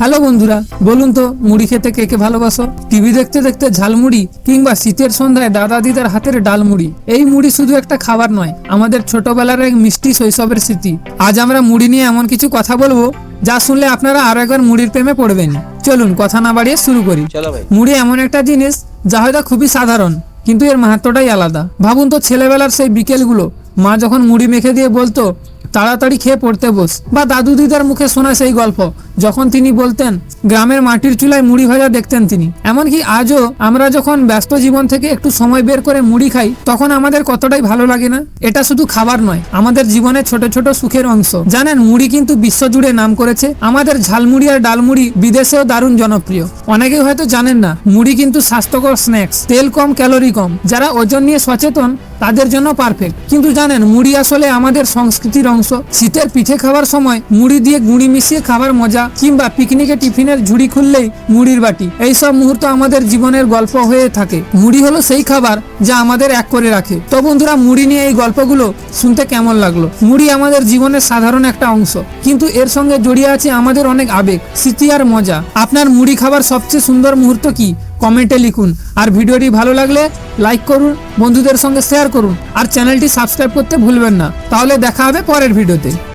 Hello বন্ধুরা, বলুন তো মুড়ি খেতে কে কে ভালোবাসো? টিভি দেখতে দেখতে ঝালমুড়ি কিংবা শীতের সন্ধ্যায় দাদা দিদার হাতের ডাল মুড়ি। এই মুড়ি শুধু একটা খাবার নয়, আমাদের ছোটবেলার এক মিষ্টি শৈশবের স্মৃতি। আজ আমরা মুড়ি নিয়ে এমন কিছু কথা বলবো যা শুনলে আপনারা আরো একবার মুড়ির প্রেমে পড়বেন। চলুন কথা না বাড়িয়ে শুরু করি। মুড়ি এমন একটা জিনিস যা হয়তো খুবই সাধারণ, কিন্তু এর মাহাত্ম্যটাই আলাদা। ভাবুন তো ছেলেবেলার সেই বিকেলগুলো, মা যখন মুড়ি মেখে দিয়ে বলতো তাড়াতাড়ি খেয়ে পড়তে বস, বা দাদু দিদার মুখে শোনা সেই গল্প যখন তিনি বলতেন গ্রামের মাটির চুলায় মুড়ি ভাজা দেখতেন তিনি। এমনকি আজও আমরা যখন ব্যস্ত জীবন থেকে একটু সময় বের করে মুড়ি খাই, তখন আমাদের কতটাই ভালো লাগে না? এটা শুধু খাবার নয়, আমাদের জীবনের ছোট ছোট সুখের অংশ। জানেন, মুড়ি কিন্তু বিশ্বজুড়ে নাম করেছে। আমাদের ঝালমুড়ি আর ডালমুড়ি বিদেশেও দারুণ জনপ্রিয়। অনেকেই হয়তো জানেন না, মুড়ি কিন্তু স্বাস্থ্যকর স্ন্যাক্স, তেল কম, ক্যালোরি কম। যারা ওজন নিয়ে সচেতন তাদের জন্য পারফেক্ট। কিন্তু জানেন, মুড়ি আসলে আমাদের সংস্কৃতির অংশ। শীতের পিঠে খাওয়ার সময় মুড়ি দিয়ে গুঁড়ি মিশিয়ে খাবার মজা, কিংবা পিকনিকে টিফিনের ঝুড়ি খুললেই মুড়ির বাটি, এইসব মুহূর্ত আমাদের জীবনের গল্প হয়ে থাকে। মুড়ি হলো সেই খাবার যা আমাদের এক করে রাখে। তো বন্ধুরা, মুড়ি নিয়ে এই গল্পগুলো শুনতে কেমন লাগলো? মুড়ি আমাদের জীবনের সাধারণ একটা অংশ, কিন্তু এর সঙ্গে জড়িয়ে আছে আমাদের অনেক আবেগ, স্মৃতি আর মজা। আপনার মুড়ি খাবার সবচেয়ে সুন্দর মুহূর্ত কি? কমেন্টে লিখুন। আর ভিডিওটি ভালো লাগলে লাইক করুন, বন্ধুদের সঙ্গে শেয়ার করুন, আর চ্যানেলটি সাবস্ক্রাইব করতে ভুলবেন না। তাহলে দেখা হবে পরের ভিডিওতে।